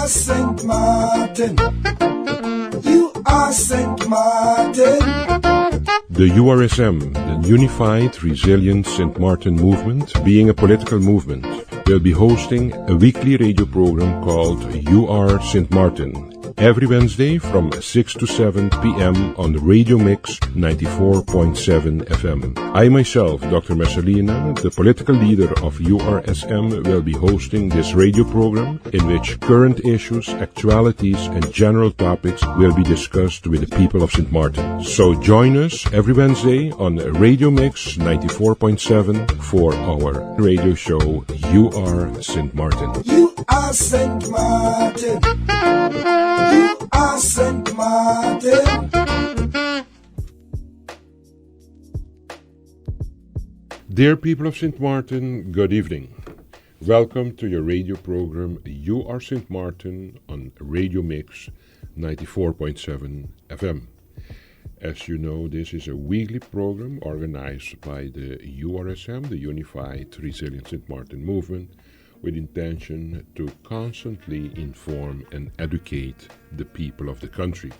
are Sint Maarten. You are Sint Maarten. The URSM, the Unified Resilient Sint Maarten Movement, being a political movement, will be hosting a weekly radio program called You Are Sint Maarten, every Wednesday from 6 to 7 p.m. on the Radio Mix 94.7 FM. I myself, Dr. Messalina, the political leader of URSM, will be hosting this radio program in which current issues, actualities and general topics will be discussed with the people of Sint Maarten. So join us every Wednesday on Radio Mix 94.7 for our radio show You Are Sint Maarten. You are Sint Maarten. You are Sint Maarten. Dear people of Sint Maarten, good evening. Welcome to your radio program You Are Sint Maarten on Radio Mix 94.7 FM. As you know, this is a weekly program organized by the URSM, the Unified Resilient Sint Maarten Movement, with intention to constantly inform and educate the people of the country.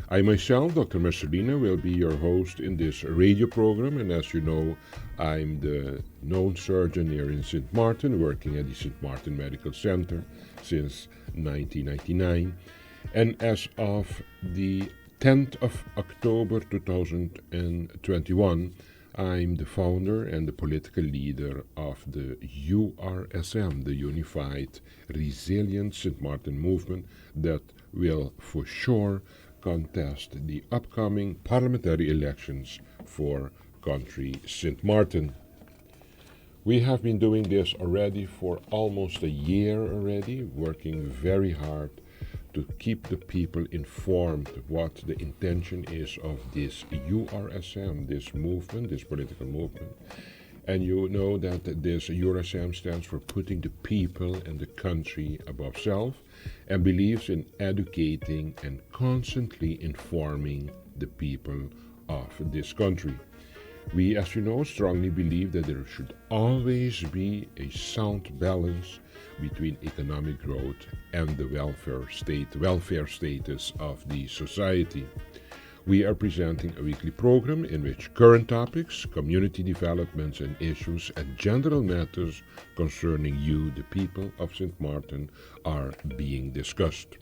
I myself, Dr. Messalina, will be your host in this radio program, and as you know, I'm the known surgeon here in Sint Maarten, working at the Sint Maarten Medical Center since 1999, and as of the 10th of October 2021, I'm the founder and the political leader of the URSM, the Unified Resilient Sint Maarten Movement, that will for sure contest the upcoming parliamentary elections for country Sint Maarten. We have been doing this already for almost a year already, working very hard to keep the people informed what the intention is of this URSM, this movement, this political movement. And you know that this URSM stands for putting the people and the country above self, and believes in educating and constantly informing the people of this country. We, as you know, strongly believe that there should always be a sound balance between economic growth and the welfare status of the society. We are presenting a weekly program in which current topics, community developments and issues, and general matters concerning you, the people of Sint Maarten, are being discussed.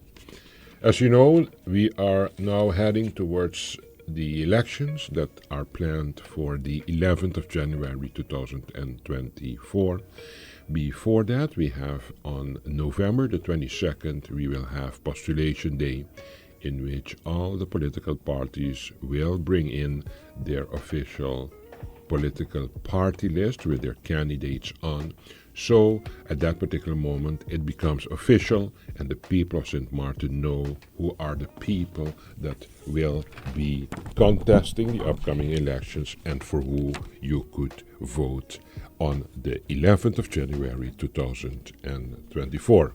As you know, we are now heading towards the elections that are planned for the 11th of January 2024. Before that, we have on November the 22nd, we will have Postulation Day, in which all the political parties will bring in their official political party list with their candidates on. So at that particular moment it becomes official, and the people of Sint Maarten know who are the people that will be contesting the upcoming elections and for who you could vote on the 11th of January 2024.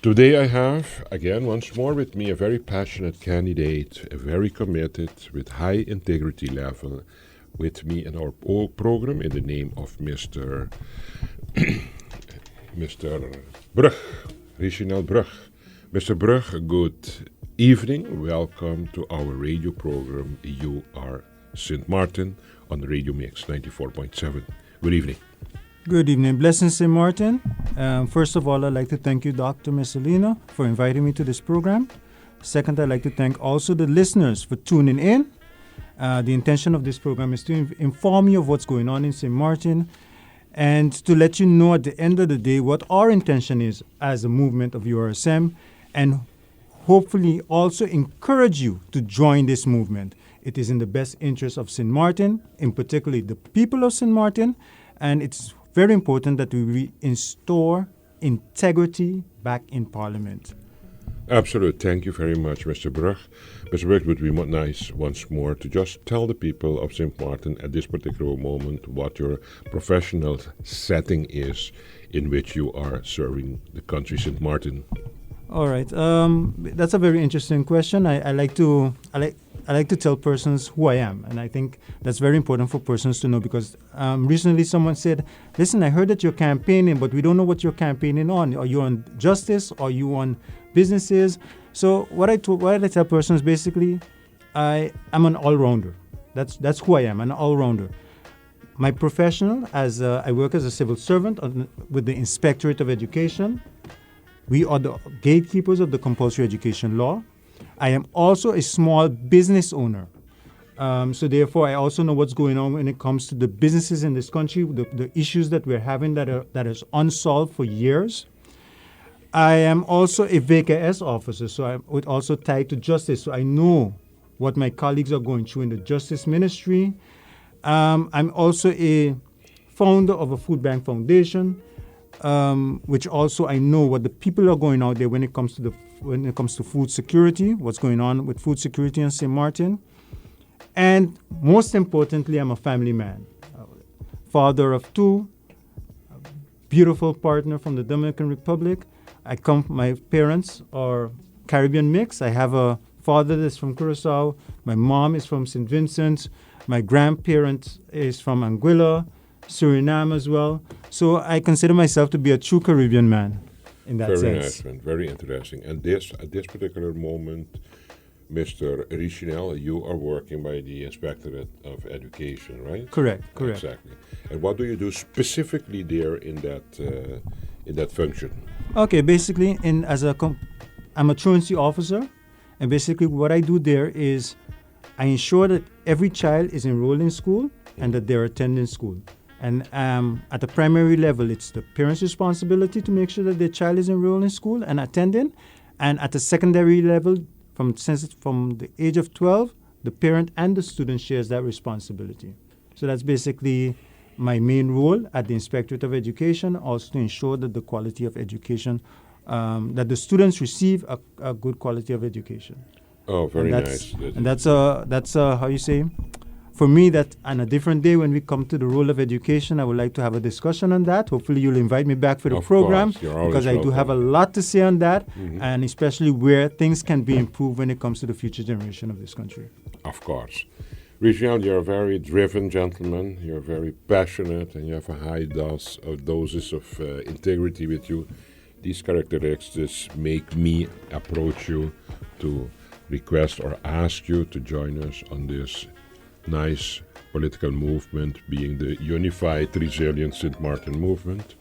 Today I have, again, once more with me, a very passionate candidate, a very committed, with high integrity level, with me in our program in the name of Mr. Brug, Reginald Brug. Mr. Brug, good evening. Welcome to our radio program, You Are Sint Maarten, on Radio Mix 94.7. Good evening. Good evening. Blessings, Sint Maarten. First of all, I'd like to thank you, Dr. Messalina, for inviting me to this program. Second, I'd like to thank also the listeners for tuning in. The intention of this program is to inform you of what's going on in Sint Maarten and to let you know at the end of the day what our intention is as a movement of URSM, and hopefully also encourage you to join this movement. It is in the best interest of Sint Maarten, in particular the people of Sint Maarten, and it's very important that we restore integrity back in Parliament. Absolutely. Thank you very much, Mr. Brug. Mr. Brug, it would be nice once more to just tell the people of Sint Maarten at this particular moment what your professional setting is in which you are serving the country Sint Maarten. All right. That's a very interesting question. I like to tell persons who I am, and I think that's very important for persons to know because recently someone said, "Listen, I heard that you're campaigning, but we don't know what you're campaigning on. Are you on justice? Are you on businesses?" So what I tell persons basically, I'm an all-rounder. That's who I am, an all-rounder. My professional, I work as a civil servant with the Inspectorate of Education. We are the gatekeepers of the compulsory education law. I am also a small business owner. So therefore, I also know what's going on when it comes to the businesses in this country, the issues that we're having that is unsolved for years. I am also a VKS officer, so I'm also tied to justice. So I know what my colleagues are going through in the justice ministry. I'm also a founder of a food bank foundation, which also I know what the people are going out there when it comes to food security, what's going on with food security in Sint Maarten. And most importantly, I'm a family man, father of two, a beautiful partner from the Dominican Republic. My parents are Caribbean mix. I have a father that's from Curacao. My mom is from St. Vincent. My grandparent is from Anguilla, Suriname as well. So I consider myself to be a true Caribbean man in that Very sense. nice, man. Very interesting. And at this particular moment, Mr. Richinel, you are working by the Inspectorate of Education, right? Correct. Exactly. And what do you do specifically there in that function? Okay, basically, I'm a truancy officer, and basically what I do there is I ensure that every child is enrolled in school and that they're attending school. And at the primary level, it's the parents' responsibility to make sure that their child is enrolled in school and attending. And at the secondary level, from the age of 12, the parent and the student shares that responsibility. So that's basically my main role at the Inspectorate of Education, also to ensure that the quality of education, that the students receive a good quality of education. Oh, very nice. And that's how you say, for me, that on a different day when we come to the role of education, I would like to have a discussion on that. Hopefully you'll invite me back for the program because I do have a lot to say on that, and especially where things can be improved when it comes to the future generation of this country. Of course. Richard, you're a very driven gentleman. You're very passionate, and you have a high doses of integrity with you. These characteristics make me approach you to request or ask you to join us on this nice political movement, being the Unified Resilient Sint Maarten movement.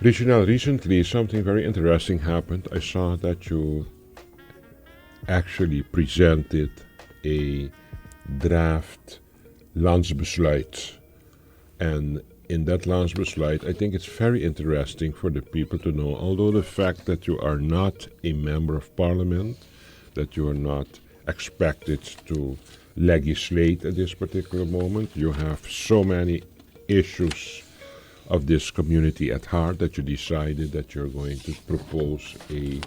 Richard, recently something very interesting happened. I saw that you actually presented a draft landsbesluit, and in that landsbesluit, I think it's very interesting for the people to know, although the fact that you are not a member of parliament, that you are not expected to legislate at this particular moment, you have so many issues of this community at heart that you decided that you're going to propose a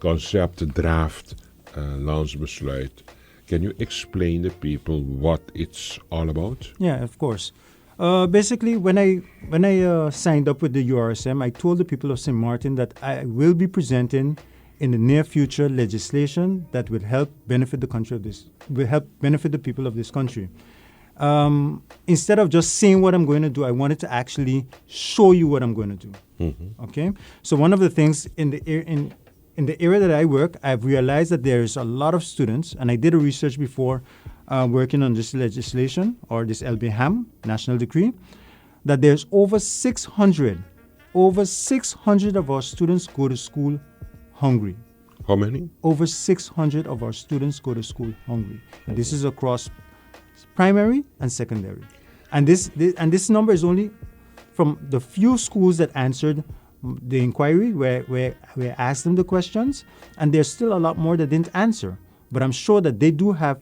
concept draft landsbesluit. Can you explain to people what it's all about? Yeah, of course. Basically, when I signed up with the URSM, I told the people of Sint Maarten that I will be presenting in the near future legislation that will help benefit the people of this country. Instead of just saying what I'm going to do, I wanted to actually show you what I'm going to do. Mm-hmm. Okay. So one of the things in the area that I work, I've realized that there's a lot of students, and I did a research before working on this legislation or this LBHAM national decree, that there's over 600 of our students go to school hungry. How many? Over 600 of our students go to school hungry. And this is across primary and secondary. And this number is only from the few schools that answered the inquiry where we asked them the questions, and there's still a lot more that didn't answer. But I'm sure that they do have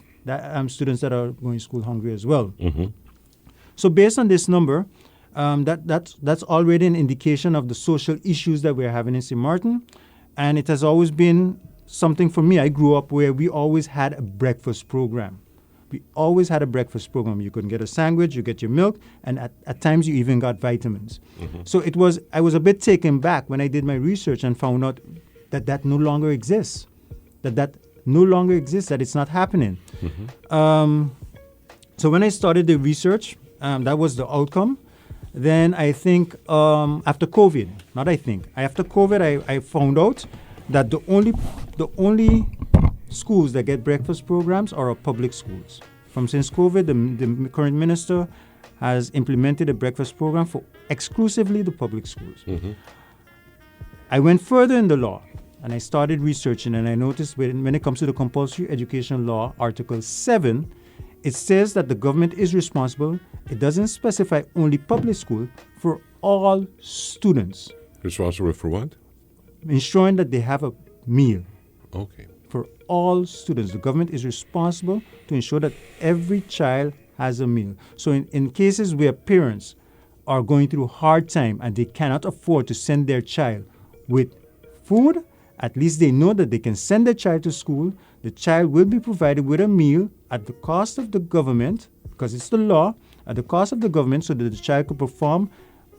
students that are going to school hungry as well. Mm-hmm. So based on this number, that's already an indication of the social issues that we're having in Sint Maarten. And it has always been something for me. I grew up where we always had a breakfast program. We always had a breakfast program. You could get a sandwich, you get your milk, and at times you even got vitamins. Mm-hmm. So I was a bit taken back when I did my research and found out that no longer exists. That no longer exists, that it's not happening. So when I started the research, that was the outcome. Then I think after COVID, after COVID, I found out that the only schools that get breakfast programs are our public schools. Since COVID, the current minister has implemented a breakfast program for exclusively the public schools. I went further in the law and I started researching, and I noticed when it comes to the compulsory education law, Article 7, it says that the government is responsible. It doesn't specify only public school, for all students. Responsible for what? Ensuring that they have a meal. Okay. For all students. The government is responsible to ensure that every child has a meal. So in cases where parents are going through a hard time and they cannot afford to send their child with food, at least they know that they can send their child to school. The child will be provided with a meal at the cost of the government, because it's the law, at the cost of the government, so that the child could perform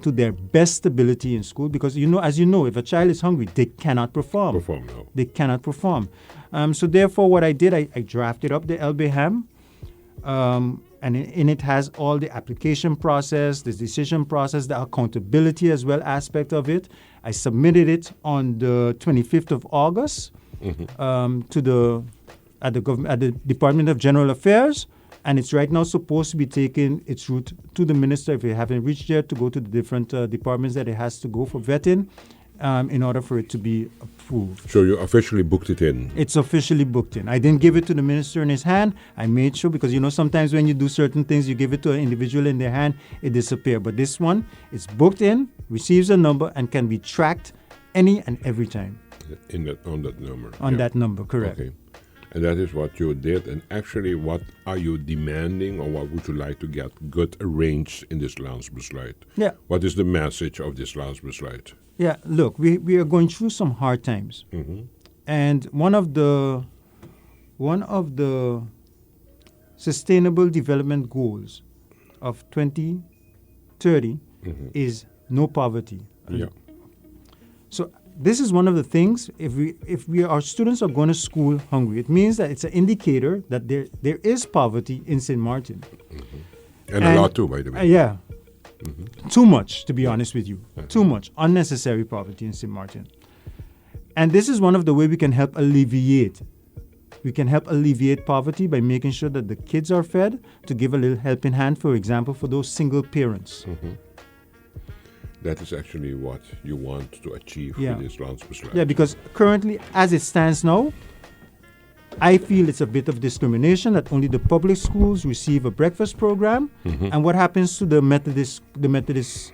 to their best ability in school. Because as you know, if a child is hungry, they cannot perform. No. They cannot perform. So therefore, what I did, I drafted up the LBHAM, and in it has all the application process, the decision process, the accountability as well aspect of it. I submitted it on the 25th of August at the Department of General Affairs, and it's right now supposed to be taking its route to the minister, if it haven't reached yet, to go to the different departments that it has to go for vetting in order for it to be approved. So you officially booked it in? It's officially booked in. I didn't give it to the minister in his hand. I made sure, because sometimes when you do certain things, you give it to an individual in their hand, it disappears. But this one, it's booked in, receives a number, and can be tracked any and every time. On that number? On that number, correct. Okay. And that is what you did. And actually, what are you demanding, or what would you like to get good arranged in this Landsbesluit? Yeah. What is the message of this Landsbesluit? Yeah, look, we are going through some hard times. And one of the Sustainable Development Goals of 2030 is no poverty. Yeah. So this is one of the things. If our students are going to school hungry, it means that it's an indicator that there is poverty in Sint Maarten. And a lot too, by the way. Yeah. Too much, to be honest with you. Too much. Unnecessary poverty in Sint Maarten. And this is one of the ways we can help alleviate. We can help alleviate poverty by making sure that the kids are fed, to give a little helping hand, for example, for those single parents. That is actually what you want to achieve with this Landsbesluit. Yeah, because currently, as it stands now, I feel it's a bit of discrimination that only the public schools receive a breakfast program. And what happens to the Methodist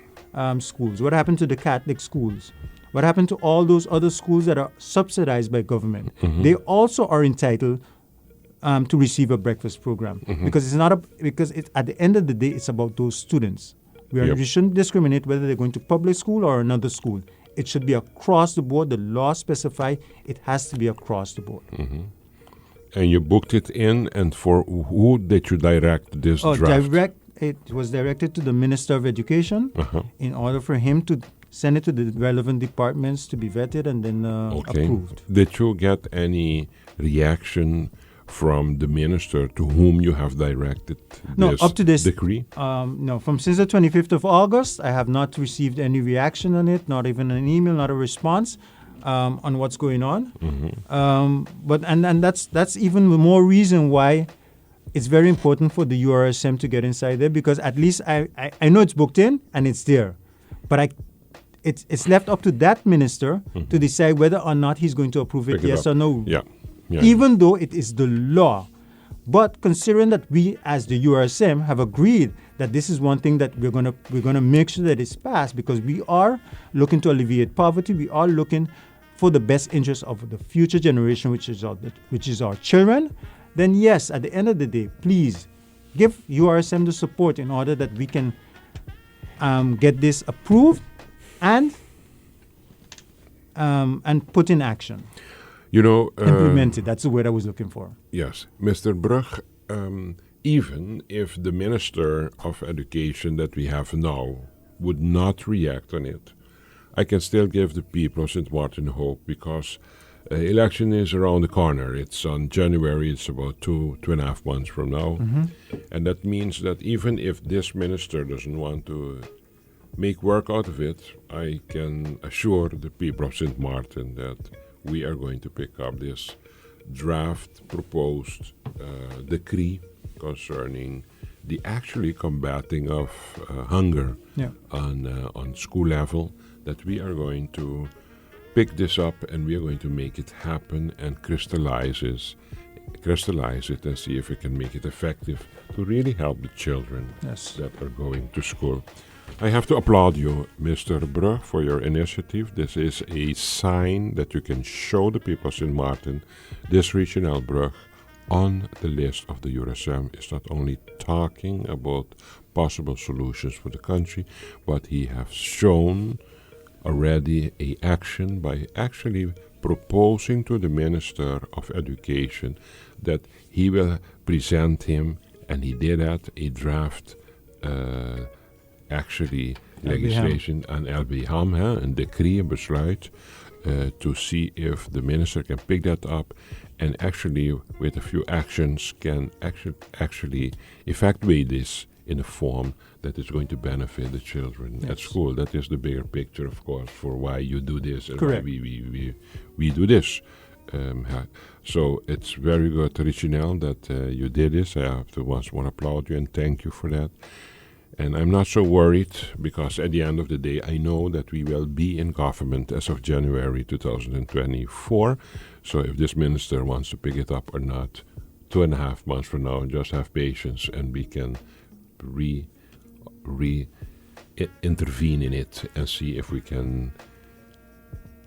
schools? What happened to the Catholic schools? What happened to all those other schools that are subsidized by government? They also are entitled to receive a breakfast program, because at the end of the day, it's about those students. We shouldn't discriminate whether they're going to public school or another school. It should be across the board. The law specifies it has to be across the board. And you booked it in, and for who did you direct this draft? It was directed to the Minister of Education in order for him to send it to the relevant departments to be vetted and then approved. Did you get any reaction from the minister to whom you have directed this decree? No, since the 25th of August, I have not received any reaction on it, not even an email, not a response on what's going on. But that's even more reason why it's very important for the URSM to get inside there, because at least I know it's booked in and it's there, but it's left up to that minister to decide whether or not he's going to approve it, yes or no. Yeah. Even though it is the law. But considering that we as the URSM have agreed that this is one thing that we're gonna make sure that it's passed, because we are looking to alleviate poverty, we are looking for the best interest of the future generation, which is our children, then yes, at the end of the day, please give URSM the support in order that we can get this approved and put in action. Implemented, that's the word I was looking for. Yes. Mr. Brug, even if the Minister of Education that we have now would not react on it, I can still give the people of Sint Maarten hope, because Election is around the corner. It's on January. It's about 2.5 months from now. And that means that even if this minister doesn't want to make work out of it, I can assure the people of Sint Maarten that we are going to pick up this draft proposed decree concerning the actually combating of hunger on school level, that we are going to pick this up and we are going to make it happen and crystallize it and see if we can make it effective to really help the children that are going to school. I have to applaud you, Mr. Brug, for your initiative. This is a sign that you can show the people of Sint Maarten this regional Brug on the list of the URSM is not only talking about possible solutions for the country, but he has shown already a action by actually proposing to the Minister of Education that he will present him, and he did that, a draft legislation aan LBHAM, een decree, een besluit, to see if the minister can pick that up and actually with a few actions can actually effectuate this in a form that is going to benefit the children at school. That is the bigger picture, of course, for why you do this and why we do this. So it's very good, Richinel, that you did this. I have to once more applaud you and thank you for that. And I'm not so worried because at the end of the day, I know that we will be in government as of January 2024. So if this minister wants to pick it up or not, 2.5 months from now, just have patience and we can intervene in it and see if we can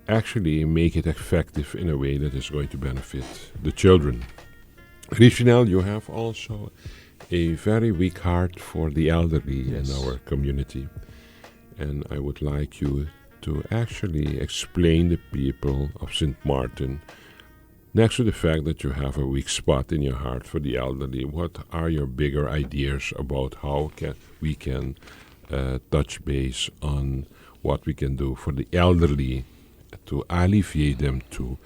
actually make it effective in a way that is going to benefit the children. Richinel, you have also a very weak heart for the elderly in our community. And I would like you to actually explain the people of Sint Maarten, next to the fact that you have a weak spot in your heart for the elderly, what are your bigger ideas about how we can touch base on what we can do for the elderly to alleviate them too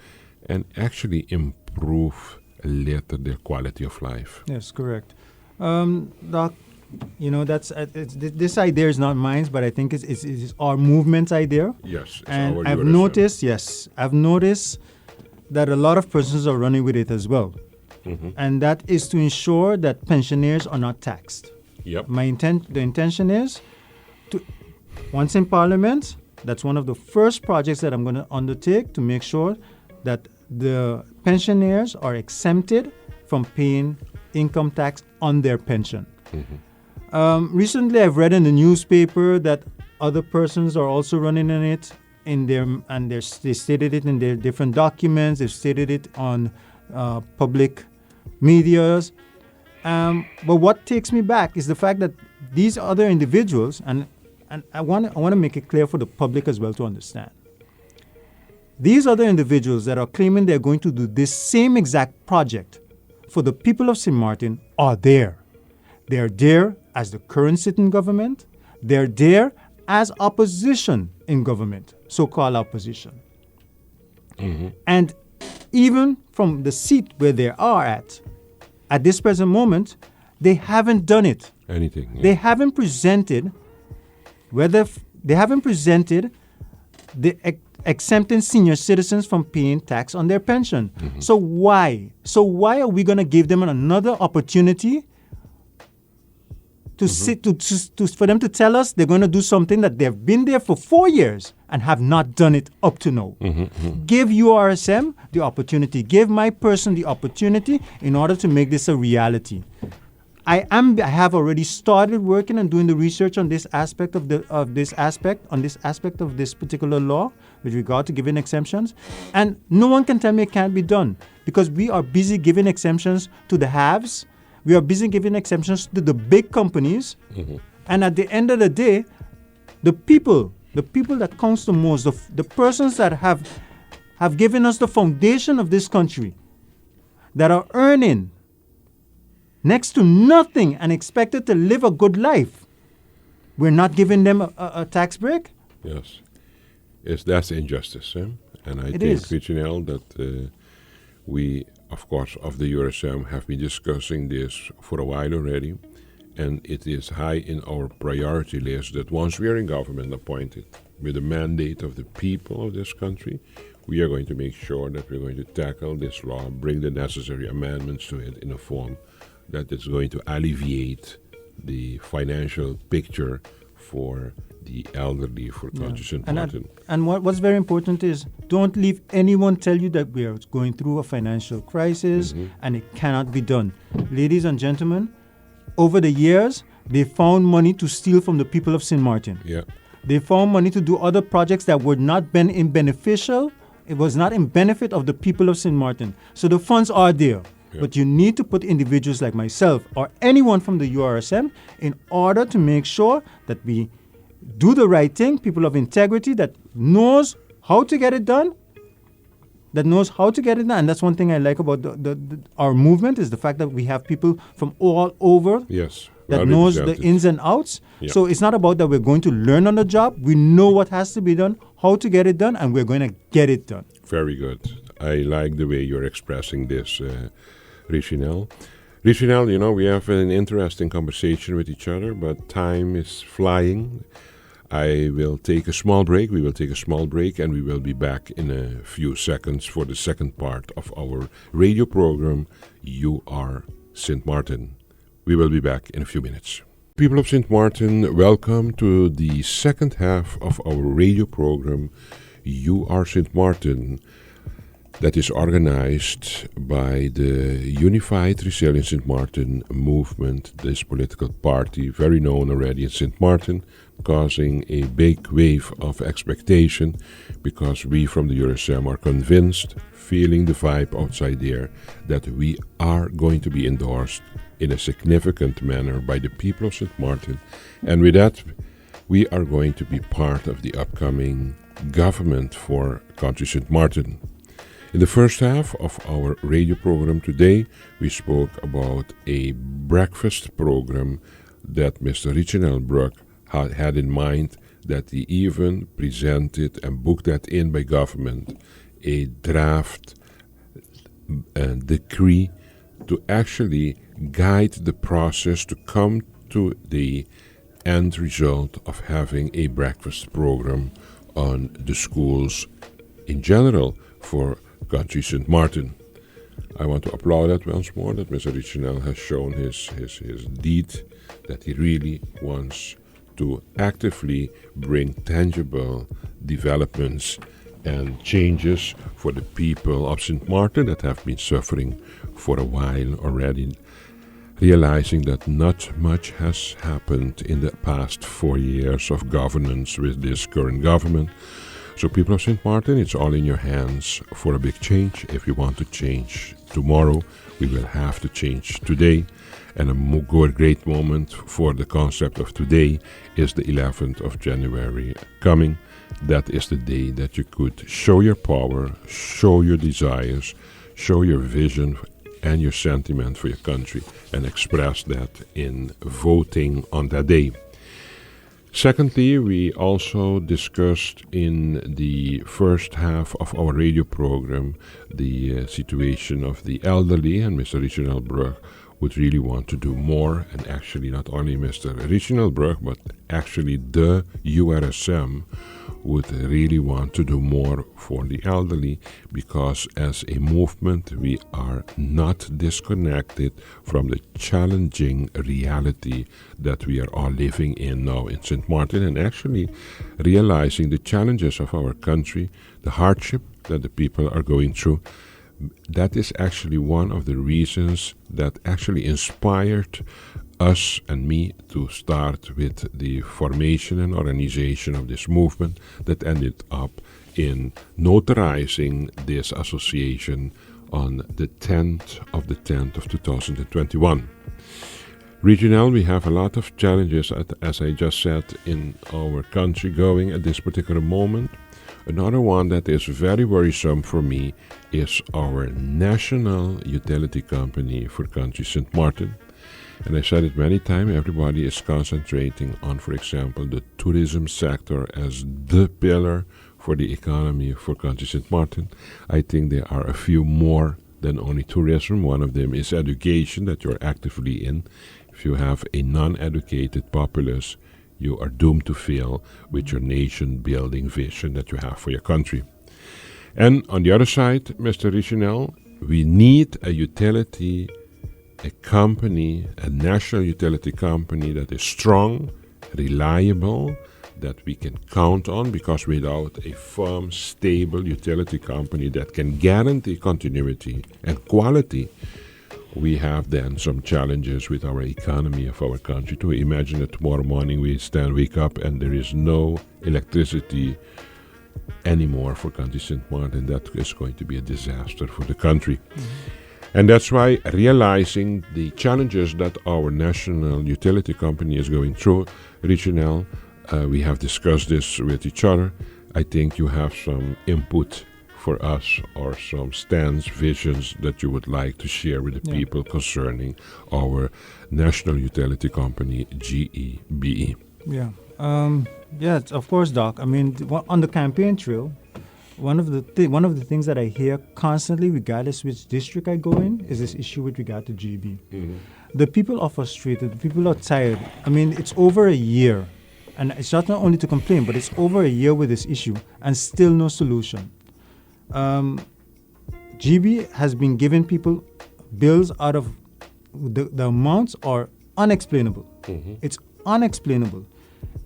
and actually improve a little their quality of life? Yes, correct. Doc, that's this idea is not mine, but I think it's our movement's idea. Yes, it's and our I've URSM. noticed that a lot of persons are running with it as well, and that is to ensure that pensioners are not taxed. Yep. The intention is to, once in Parliament, that's one of the first projects that I'm going to undertake to make sure that the pensioners are exempted from paying income tax on their pension. Recently, I've read in the newspaper that other persons are also running in it. They stated it in their different documents. They've stated it on public medias. But what takes me back is the fact that these other individuals, and I want to make it clear for the public as well to understand. These other individuals that are claiming they're going to do this same exact project for the people of Sint Maarten are there. They're there as the current sitting government. They're there as opposition in government, so-called opposition. And even from the seat where they are at this present moment, they haven't done it. Anything. Yeah. They haven't presented the exempting senior citizens from paying tax on their pension. So why? Are we going to give them another opportunity to for them to tell us they're going to do something that they've been there for 4 years and have not done it up to now? Give URSM the opportunity. Give my person the opportunity in order to make this a reality. I have already started working and doing the research on this aspect of this particular law with regard to giving exemptions, and no one can tell me it can't be done because we are busy giving exemptions to the haves. We are busy giving exemptions to the big companies, and at the end of the day, the people that counts the most, the persons that have given us the foundation of this country, that are earning next to nothing and expected to live a good life, we're not giving them a tax break? Yes. That's injustice. And I It think, is. Reginald, that we, of course, of the URSM have been discussing this for a while already. And it is high in our priority list that once we are in government appointed with the mandate of the people of this country, we are going to make sure that we're going to tackle this law, bring the necessary amendments to it in a form that is going to alleviate the financial picture for the elderly, for country Sint Maarten. And what's very important is don't leave anyone tell you that we are going through a financial crisis and it cannot be done. Ladies and gentlemen, over the years, they found money to steal from the people of Sint Maarten. Yeah. They found money to do other projects that were not beneficial. It was not in benefit of the people of Sint Maarten. So the funds are there. Yeah. But you need to put individuals like myself or anyone from the URSM in order to make sure that we do the right thing, people of integrity that knows how to get it done. And that's one thing I like about our movement is the fact that we have people from all over Yes. that knows the ins and outs. Yeah. So it's not about that we're going to learn on the job. We know what has to be done, how to get it done, and we're going to get it done. Very good. I like the way you're expressing this, Richinel. Richinel, we have an interesting conversation with each other, but time is flying. I will take a small break. We will take a small break, and we will be back in a few seconds for the second part of our radio program, You Are Sint Maarten. We will be back in a few minutes. People of Sint Maarten, welcome to the second half of our radio program, You Are Sint Maarten, that is organized by the Unified Resilient Sint Maarten movement, this political party, very known already in Sint Maarten, causing a big wave of expectation because we from the URSM are convinced, feeling the vibe outside there, that we are going to be endorsed in a significant manner by the people of Sint Maarten. And with that, we are going to be part of the upcoming government for country Sint Maarten. In the first half of our radio program today, we spoke about a breakfast program that Mr. Reginald Brug had in mind, that he even presented and booked that in by government, a draft decree to actually guide the process to come to the end result of having a breakfast program on the schools in general for country Sint Maarten. I want to applaud that once more, that Mr. Richinel has shown his deed, that he really wants to actively bring tangible developments and changes for the people of Sint Maarten that have been suffering for a while already, realizing that not much has happened in the past 4 years of governance with this current government. So people of Sint Maarten, it's all in your hands for a big change. If you want to change tomorrow, we will have to change today. And a great moment for the concept of today is the 11th of January coming. That is the day that you could show your power, show your desires, show your vision and your sentiment for your country, and express that in voting on that day. Secondly, we also discussed in the first half of our radio program the situation of the elderly, and Mr. Reginald Brug would really want to do more, and actually not only Mr. Reginald Brug, but actually the URSM would really want to do more for the elderly, because as a movement we are not disconnected from the challenging reality that we are all living in now in Sint Maarten, and actually realizing the challenges of our country, the hardship that the people are going through. That is actually one of the reasons that actually inspired us and me to start with the formation and organization of this movement that ended up in notarizing this association on the 10th of 2021. Regional, we have a lot of challenges, as I just said, in our country going at this particular moment. Another one that is very worrisome for me is our national utility company for country Sint Maarten. And I said it many times, everybody is concentrating on, for example, the tourism sector as the pillar for the economy for Country Sint Maarten. I think there are a few more than only tourism. One of them is education that you're actively in. If you have a non-educated populace, you are doomed to fail with your nation-building vision that you have for your country. And on the other side, Mr. Richinel, we need a utility, a company, a national utility company that is strong, reliable, that we can count on, because without a firm, stable utility company that can guarantee continuity and quality, we have then some challenges with our economy of our country. To imagine that tomorrow morning we wake up and there is no electricity anymore for Country Sint Maarten, that is going to be a disaster for the country. And that's why, realizing the challenges that our national utility company is going through, Richinel, we have discussed this with each other. I think you have some input for us, or some stands, visions that you would like to share with the people concerning our national utility company, GEBE. Yeah. Yes, of course, Doc. I mean, on the campaign trail, one of the things that I hear constantly, regardless which district I go in, is this issue with regard to GB. Mm-hmm. The people are frustrated. The people are tired. I mean, it's over a year, and it's not only to complain, but it's over a year with this issue, and still no solution. GB has been giving people bills out of the amounts are unexplainable. Mm-hmm. It's unexplainable.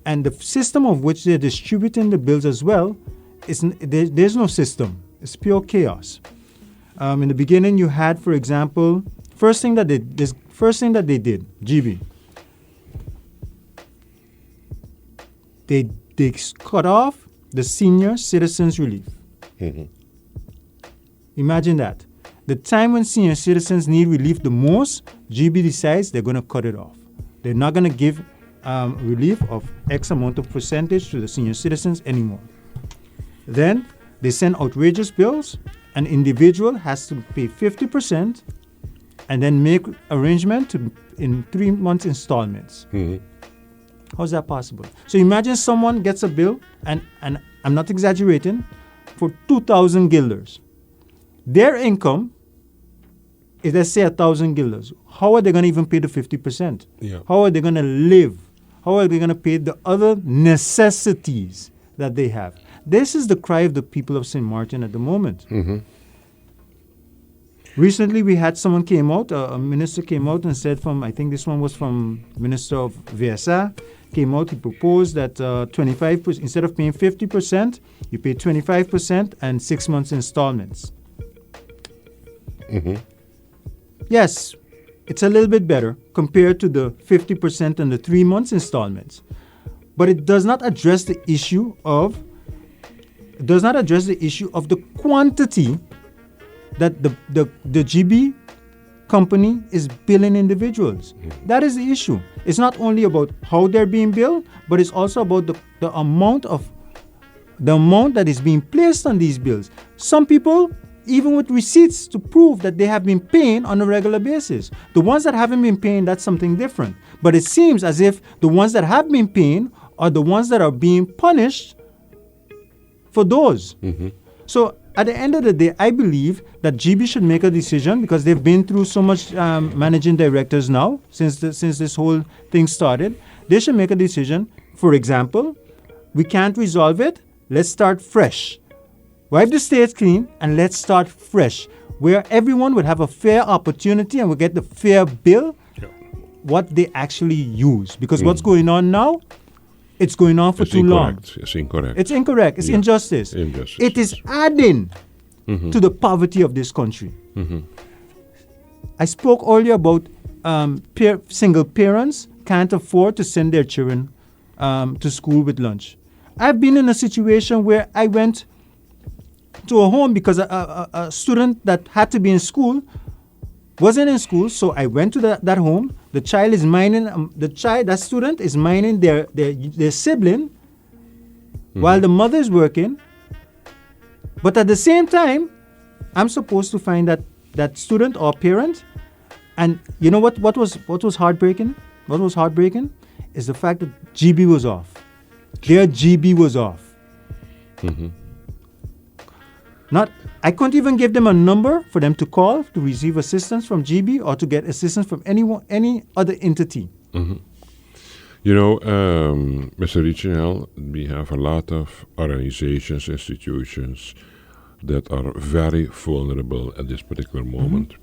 And the system of which they're distributing the bills as well, there's no system. It's pure chaos. In the beginning, you had, for example, first thing that they did, GB, they cut off the senior citizens relief. Mm-hmm. Imagine that. The time when senior citizens need relief the most, GB decides they're going to cut it off. They're not going to give relief of X amount of percentage to the senior citizens anymore. Then they send outrageous bills. An individual has to pay 50% and then make arrangement in 3 months installments. Mm-hmm. How's that possible? So imagine someone gets a bill, and I'm not exaggerating, for 2,000 guilders. Their income is, let's say, 1,000 guilders. How are they going to even pay the 50%? Yeah. How are they going to live? How are they going to pay the other necessities that they have? This is the cry of the people of Sint Maarten at the moment. Mm-hmm. Recently, we had someone came out, a minister came out and said I think this one was from Minister of VSA, came out, he proposed that 25%, instead of paying 50%, you pay 25% and 6 months installments. Mm-hmm. Yes, it's a little bit better compared to the 50% and the 3 months installments. But it does not address the issue of the quantity that the GB company is billing individuals. Mm-hmm. That is the issue. It's not only about how they're being billed, but it's also about the amount that is being placed on these bills. Some people, even with receipts to prove that they have been paying on a regular basis. The ones that haven't been paying, that's something different. But it seems as if the ones that have been paying are the ones that are being punished for those. Mm-hmm. So at the end of the day, I believe that GB should make a decision, because they've been through so much managing directors now since this whole thing started. They should make a decision. For example, we can't resolve it. Let's start fresh. Wipe the slate clean and let's start fresh, where everyone would have a fair opportunity and will get the fair bill, what they actually use. Because what's going on now, it's going on for too long. It's incorrect. It's incorrect. It's injustice. It is adding to the poverty of this country. Mm-hmm. I spoke earlier about single parents can't afford to send their children to school with lunch. I've been in a situation where I went to a home because a student that had to be in school wasn't in school, so I went to that home. The child is minding that student is minding their sibling while the mother is working. But at the same time, I'm supposed to find that student or parent. And you know what was heartbreaking? What was heartbreaking is the fact that GB was off. Their GB was off. Mm-hmm. I couldn't even give them a number for them to call to receive assistance from GB or to get assistance from any other entity. You know, Mr. Reginald, we have a lot of organizations, institutions that are very vulnerable at this particular moment.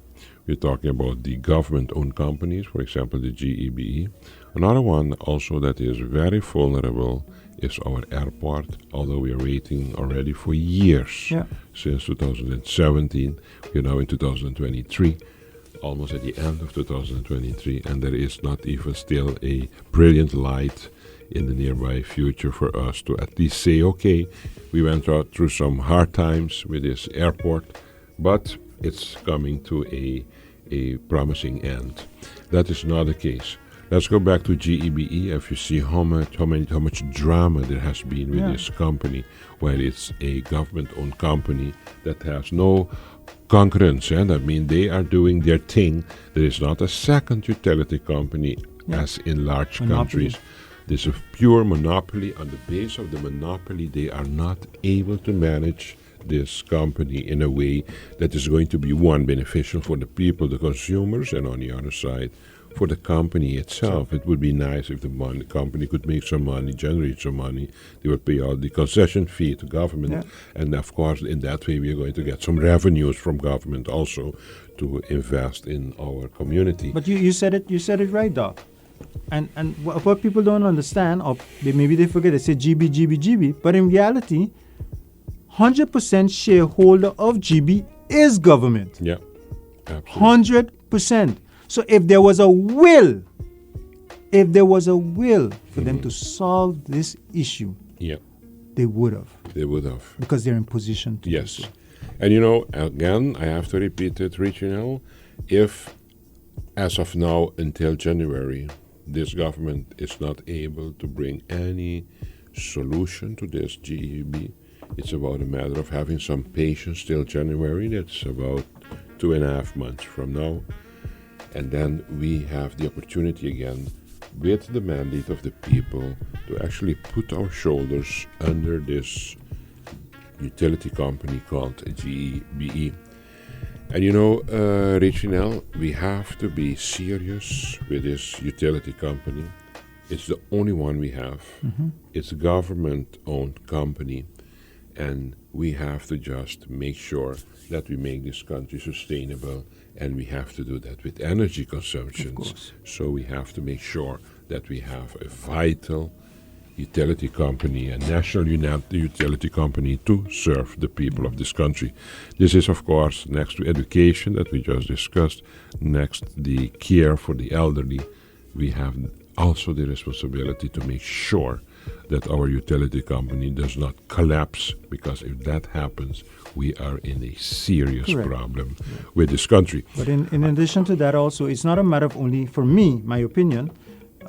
We're talking about the government-owned companies, for example, the GEBE. Another one also that is very vulnerable is our airport, although we are waiting already for years, since 2017. We're now in 2023, almost at the end of 2023, and there is not even still a brilliant light in the nearby future for us to at least say, okay, we went through some hard times with this airport, but it's coming to a promising end. That is not the case. Let's go back to GEBE. If you see how much drama there has been with this company, while it's a government-owned company that has no concurrence, and I mean they are doing their thing. There is not a second utility company as in large countries. This is a pure monopoly. On the base of the monopoly, they are not able to manage this company in a way that is going to be, one, beneficial for the people, the consumers, and on the other side, for the company itself. It would be nice if the company could make some money, generate some money. They would pay out the concession fee to government. And of course, in that way, we are going to get some revenues from government also to invest in our community. But you said it right, Doc. And what people don't understand, or maybe they forget, they say GB, but in reality, 100% shareholder of GB is government. Yeah, absolutely. 100%. So if there was a will for them to solve this issue, they would have. Because they're in position to do so. And you know, again, I have to repeat it, Regional, if as of now until January, this government is not able to bring any solution to this GEB, it's about a matter of having some patience till January. That's about 2.5 months from now. And then we have the opportunity again, with the mandate of the people, to actually put our shoulders under this utility company called GEBE. And you know, Reginald, we have to be serious with this utility company. It's the only one we have. It's a government-owned company. And we have to just make sure that we make this country sustainable, and we have to do that with energy consumption. So we have to make sure that we have a vital utility company, a national utility company to serve the people of this country. This is, of course, next to education that we just discussed, next the care for the elderly, we have also the responsibility to make sure that our utility company does not collapse, because if that happens, we are in a serious problem with this country. But in addition to that also, it's not a matter of only, for me, my opinion,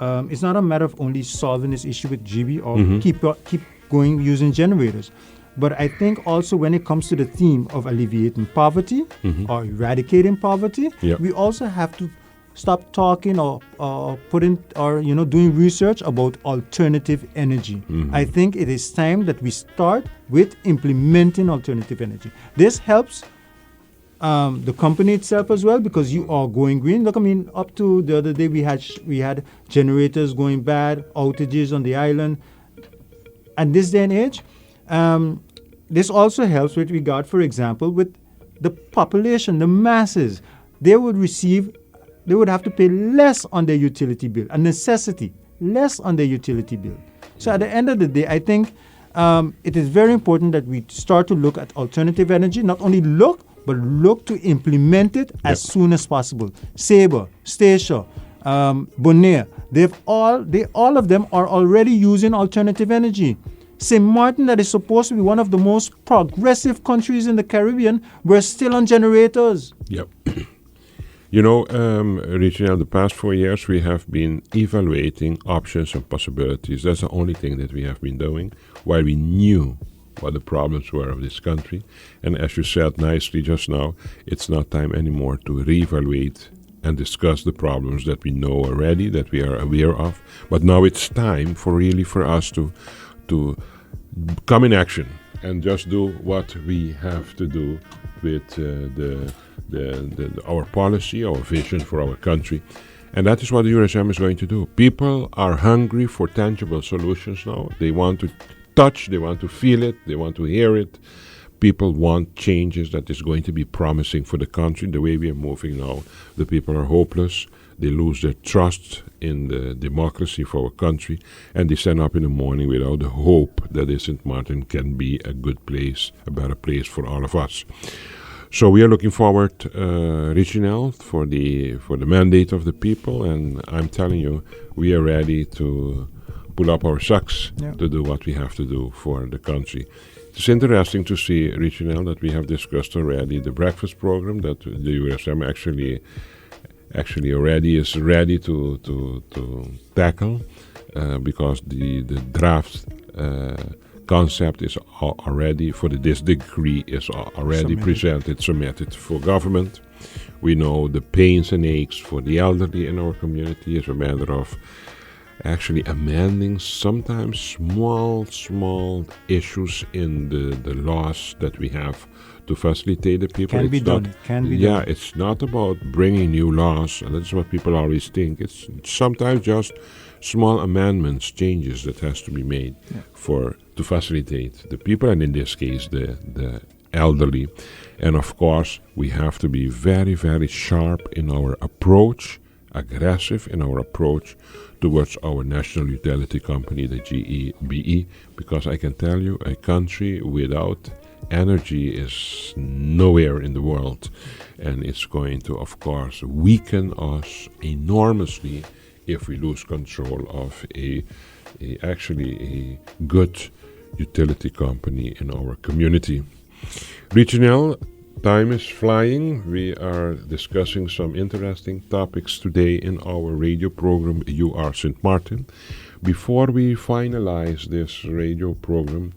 it's not a matter of only solving this issue with GB or keep going using generators. But I think also when it comes to the theme of alleviating poverty or eradicating poverty, we also have to stop talking or doing research about alternative energy. I think it is time that we start with implementing alternative energy. This helps the company itself as well, because you are going green. Look, I mean, up to the other day we had generators going bad, outages on the island. And this day and age, this also helps with regard, for example, with the population, the masses. They would have to pay less on their utility bill, a necessity, less on their utility bill. So at the end of the day, I think it is very important that we start to look at alternative energy, not only look, but look to implement it as soon as possible. Sabre, Stacia, Bonaire, all of them are already using alternative energy. Sint Maarten, that is supposed to be one of the most progressive countries in the Caribbean, we're still on generators. You know, Regina, the past 4 years we have been evaluating options and possibilities. That's the only thing that we have been doing, while we knew what the problems were of this country. And as you said nicely just now, it's not time anymore to reevaluate and discuss the problems that we know already, that we are aware of. But now it's time for us to come in action and just do what we have to do with our policy, our vision for our country. And that is what the URSM is going to do. People are hungry for tangible solutions now. They want to touch, they want to feel it, they want to hear it. People want changes that is going to be promising for the country. The way we are moving now, the people are hopeless. They lose their trust in the democracy for our country, and they stand up in the morning without the hope that Sint Maarten can be a good place, a better place for all of us. So we are looking forward, reaching out for the mandate of the people, and I'm telling you, we are ready to pull up our socks to do what we have to do for the country. It's interesting to see, Richinel, that we have discussed already the breakfast program that the USM actually already is ready to tackle, because the draft concept is already, for this decree, is already submitted for government. We know the pains and aches for the elderly in our community is a matter of actually amending sometimes small issues in the laws that we have to facilitate the people. Can be done. Yeah, it's not about bringing new laws, and that's what people always think. It's sometimes just small amendments, changes that has to be made to facilitate the people, and in this case, the elderly. And of course, we have to be very, very sharp in our approach, aggressive in our approach towards our national utility company, the GEBE, because I can tell you, a country without energy is nowhere in the world, and it's going to, of course, weaken us enormously if we lose control of a good utility company in our community. Regional, time is flying. We are discussing some interesting topics today in our radio program, You Are Sint Maarten. Before we finalize this radio program,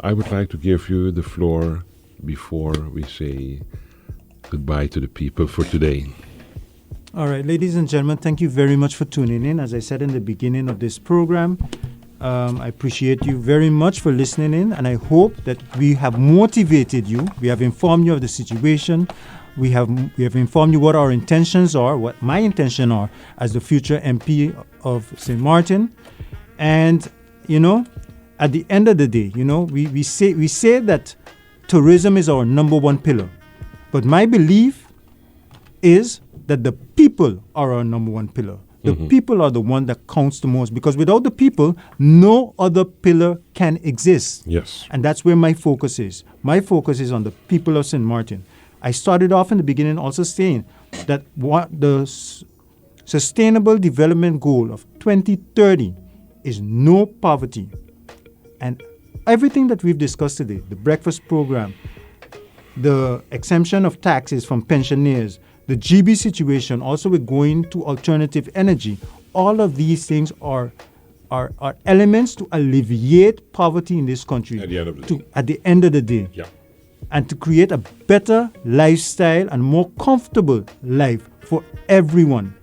I would like to give you the floor before we say goodbye to the people for today. All right, ladies and gentlemen, thank you very much for tuning in. As I said in the beginning of this program, I appreciate you very much for listening in, and I hope that we have motivated you. We have informed you of the situation. We have informed you what our intentions are, what my intentions are as the future MP of Sint Maarten. And, at the end of the day, we say that tourism is our number one pillar. But my belief is that the people are our number one pillar. The people are the one that counts the most, because without the people, no other pillar can exist. Yes. And that's where my focus is. My focus is on the people of Sint Maarten. I started off in the beginning also saying that what the Sustainable Development Goal of 2030 is no poverty. And everything that we've discussed today, the breakfast program, the exemption of taxes from pensioners, the GB situation, also we're going to alternative energy. All of these things are elements to alleviate poverty in this country. At the end of the day. At the end of the day. Yeah. And to create a better lifestyle and more comfortable life for everyone.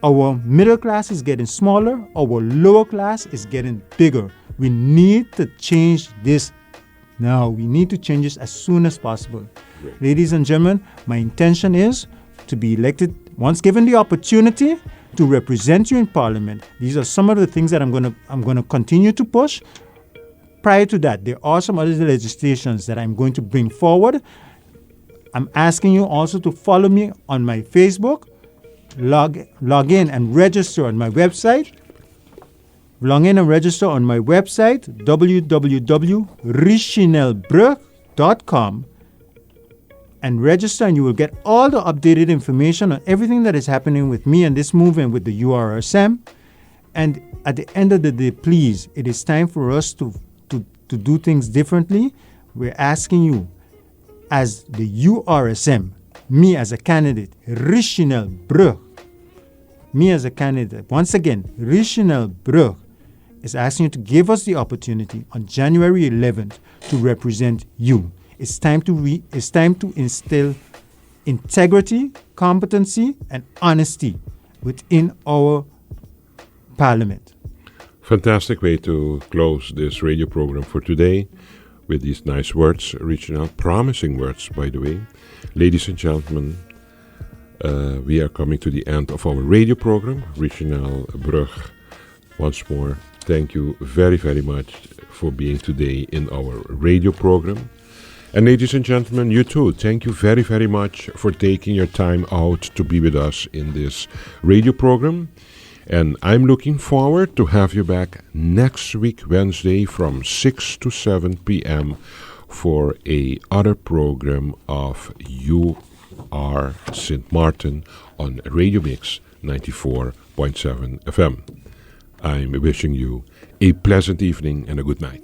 Our middle class is getting smaller. Our lower class is getting bigger. We need to change this now. We need to change this as soon as possible. Great. Ladies and gentlemen, my intention is to be elected, once given the opportunity, to represent you in Parliament. These are some of the things that I'm going to continue to push. Prior to that, there are some other legislations that I'm going to bring forward. I'm asking you also to follow me on my Facebook, log in and register on my website. Log in and register on my website, www.richinelbrug.com, and register, and you will get all the updated information on everything that is happening with me and this movement with the URSM. And at the end of the day, please, it is time for us to do things differently. We're asking you, as the URSM, me as a candidate, Richinel Brug, me as a candidate, once again, Richinel Brug, is asking you to give us the opportunity on January 11th to represent you. It's time to instill integrity, competency, and honesty within our Parliament. Fantastic way to close this radio program for today with these nice words, reaching out, promising words, by the way. Ladies and gentlemen, we are coming to the end of our radio program, Regionaal Brug. Once more, thank you very, very much for being today in our radio program. And ladies and gentlemen, you too, thank you very, very much for taking your time out to be with us in this radio program. And I'm looking forward to have you back next week, Wednesday, from 6 to 7 p.m. for a other program of You Are Sint Maarten on Radio Mix 94.7 FM. I'm wishing you a pleasant evening and a good night.